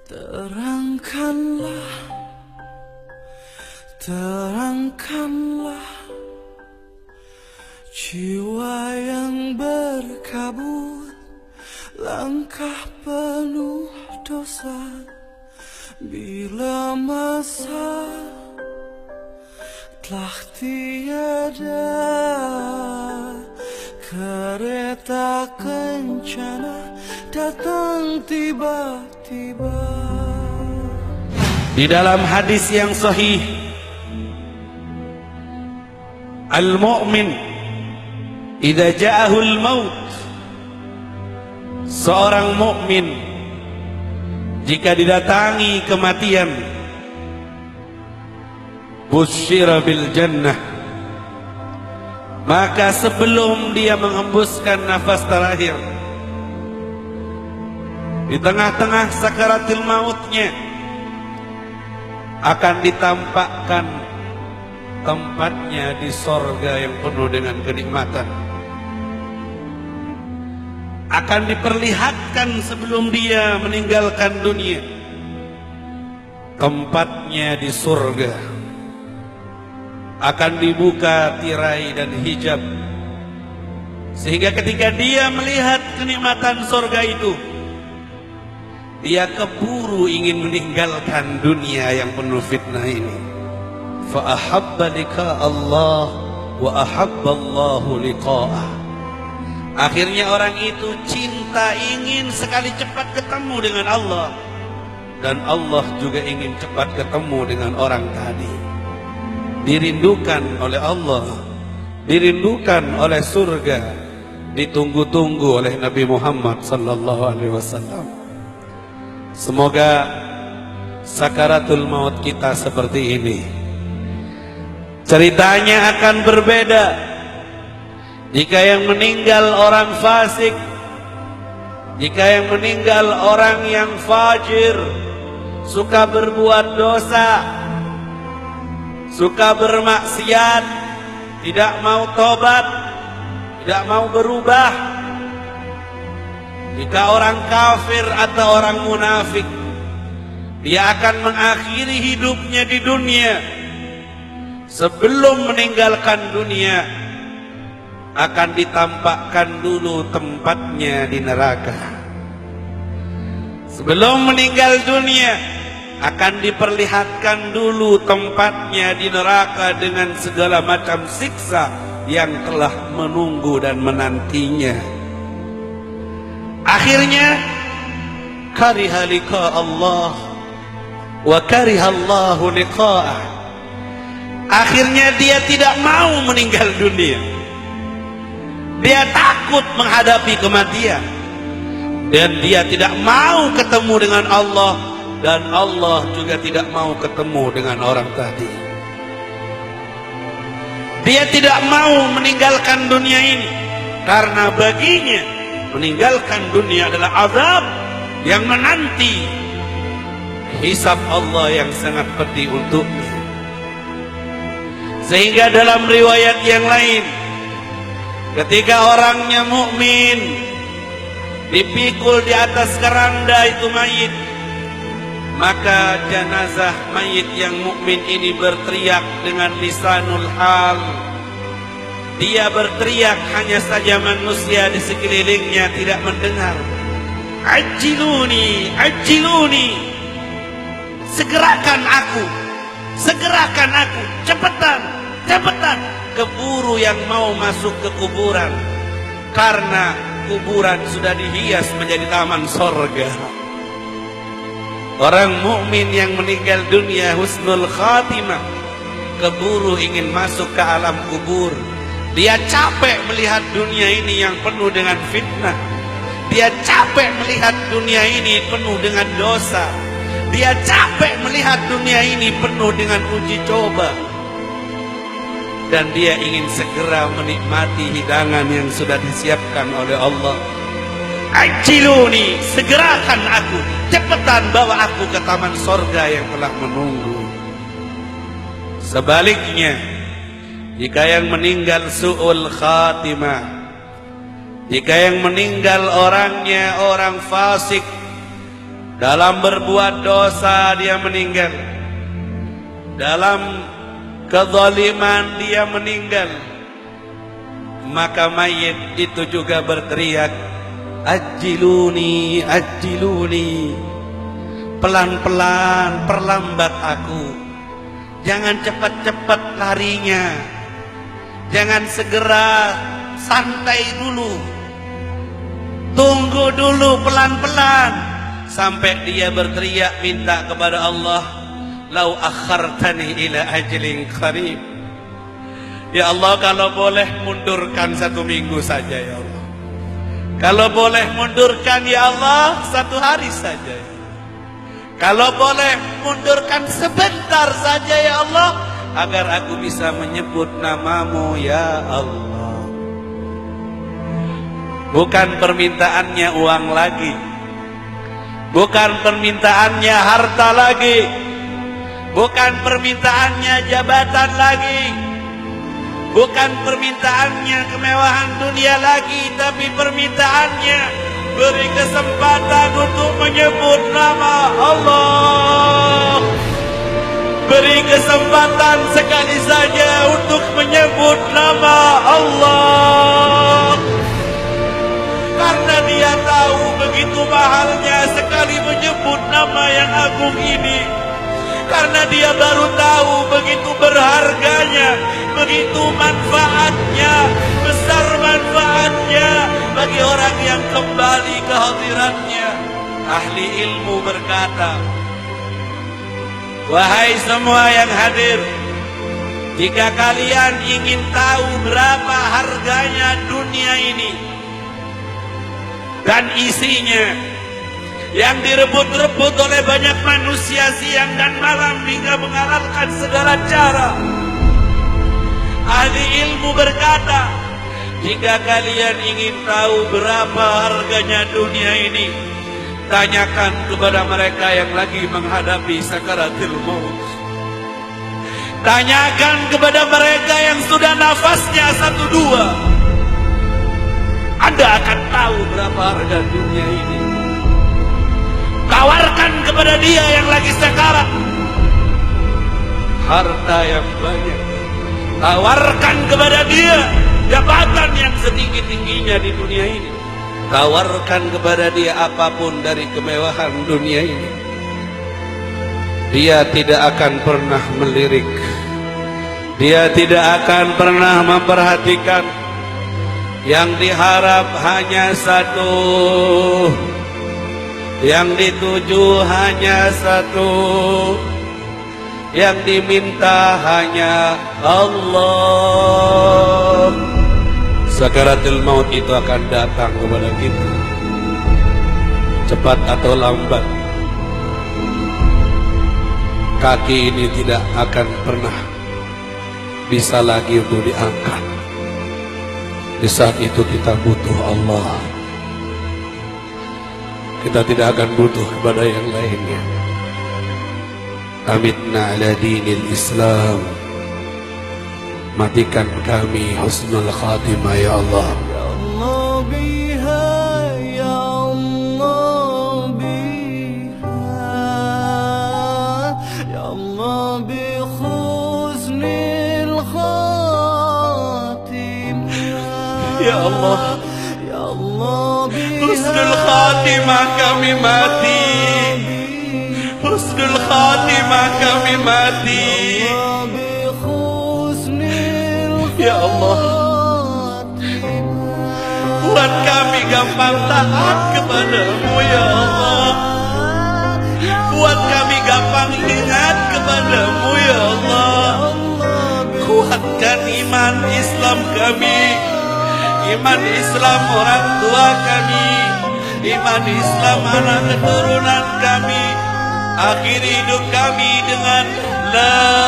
Terangkanlah, terangkanlah jiwa yang berkabut, langkah penuh dosa. Bila masa telah tiada, kereta kencana datang tiba-tiba. Di dalam hadis yang sahih, al-mu'min idza ja'ahul maut, seorang mukmin jika didatangi kematian, busyira bil jannah, maka sebelum dia menghembuskan nafas terakhir, di tengah-tengah sakaratul mautnya akan ditampakkan tempatnya di sorga yang penuh dengan kenikmatan. Akan diperlihatkan sebelum dia meninggalkan dunia tempatnya di surga. Akan dibuka tirai dan hijab, sehingga ketika dia melihat kenikmatan surga itu, dia keburu ingin meninggalkan dunia yang penuh fitnah ini. Fa ahabba liqa Allah wa ahabba Allahu liqa'ah. Akhirnya orang itu cinta, ingin sekali cepat ketemu dengan Allah, dan Allah juga ingin cepat ketemu dengan orang tadi. Dirindukan oleh Allah, dirindukan oleh surga, ditunggu-tunggu oleh Nabi Muhammad sallallahu alaihi wasallam. Semoga sakaratul maut kita seperti ini. Ceritanya akan berbeda jika yang meninggal orang fasik, jika yang meninggal orang yang fajir, suka berbuat dosa, suka bermaksiat, tidak mau tobat, tidak mau berubah. Jika orang kafir atau orang munafik, dia akan mengakhiri hidupnya di dunia. Sebelum meninggalkan dunia, akan ditampakkan dulu tempatnya di neraka. Sebelum meninggal dunia, akan diperlihatkan dulu tempatnya di neraka dengan segala macam siksa yang telah menunggu dan menantinya. Akhirnya kariha liqa Allah wa kariha Allahu liqa'ah. Akhirnya dia tidak mau meninggal dunia. Dia takut menghadapi kematian, dan dia tidak mau ketemu dengan Allah, dan Allah juga tidak mau ketemu dengan orang tadi. Dia tidak mau meninggalkan dunia ini karena baginya meninggalkan dunia adalah azab yang menanti hisab Allah yang sangat pedih untuknya. Sehingga dalam riwayat yang lain, ketika orangnya mukmin dipikul di atas keranda itu mayit, maka jenazah mayit yang mukmin ini berteriak dengan lisanul hal. Dia berteriak, hanya saja manusia di sekelilingnya tidak mendengar. Ajiluni, ajiluni, segerakan aku, segerakan aku, cepetan, cepetan. Keburu yang mau masuk ke kuburan, karena kuburan sudah dihias menjadi taman sorga. Orang mukmin yang meninggal dunia husnul khatimah, keburu ingin masuk ke alam kubur. Dia capek melihat dunia ini yang penuh dengan fitnah. Dia capek melihat dunia ini penuh dengan dosa. Dia capek melihat dunia ini penuh dengan uji coba. Dan dia ingin segera menikmati hidangan yang sudah disiapkan oleh Allah. Ajiluni, segerakan aku, cepetan bawa aku ke taman sorga yang telah menunggu. Sebaliknya, jika yang meninggal su'ul khatimah, jika yang meninggal orangnya orang fasik, dalam berbuat dosa dia meninggal, dalam kezaliman dia meninggal, maka mayit itu juga berteriak, ajiluni, ajiluni, pelan-pelan, perlambat aku, jangan cepat-cepat larinya, jangan segera, santai dulu, tunggu dulu pelan-pelan. Sampai dia berteriak minta kepada Allah, lau akhartani ila ajlin qarib, ya Allah, kalau boleh mundurkan 1 minggu saja ya Allah, kalau boleh mundurkan ya Allah 1 hari saja, kalau boleh mundurkan sebentar saja ya Allah, agar aku bisa menyebut namamu ya Allah. Bukan permintaannya uang lagi, bukan permintaannya harta lagi, bukan permintaannya jabatan lagi, bukan permintaannya kemewahan dunia lagi, tapi permintaannya beri kesempatan untuk menyebut nama Allah. Beri kesempatan sekali saja untuk menyebut nama Allah. Karena dia tahu begitu mahalnya sekali menyebut nama yang agung ini. Karena dia baru tahu begitu berharganya, begitu manfaatnya, besar manfaatnya bagi orang yang kembali ke hadiratnya. Ahli ilmu berkata, wahai semua yang hadir, jika kalian ingin tahu berapa harganya dunia ini dan isinya yang direbut-rebut oleh banyak manusia siang dan malam hingga mengalahkan segala cara, ahli ilmu berkata, jika kalian ingin tahu berapa harganya dunia ini, tanyakan kepada mereka yang lagi menghadapi sakaratul maut. Tanyakan kepada mereka yang sudah nafasnya 1-2. Anda akan tahu berapa harga dunia ini. Tawarkan kepada dia yang lagi sekarat harta yang banyak. Tawarkan kepada dia jabatan yang setinggi-tingginya di dunia ini. Tawarkan kepada dia apapun dari kemewahan dunia ini. Dia tidak akan pernah melirik. Dia tidak akan pernah memperhatikan. Yang diharap hanya satu, yang dituju hanya satu, yang diminta hanya Allah. Sakaratul maut itu akan datang kepada kita, cepat atau lambat. Kaki ini tidak akan pernah bisa lagi untuk diangkat. Di saat itu kita butuh Allah. Kita tidak akan butuh kepada yang lainnya. Amitna ala dinil Islam. Matikan kami husnul khatimah ya Allah. Ya Allah biha, ya Allah biha, ya Allah bi husnil khatimah. Ya Allah, ya Allah biha, husnul khatimah kami mati. Husnul khatimah kami mati. Ya Allah, buat kami gampang taat kepadamu ya Allah. Buat kami gampang ingat kepadamu ya Allah. Kuatkan iman Islam kami, iman Islam orang tua kami, iman Islam anak keturunan kami. Akhiri hidup kami dengan la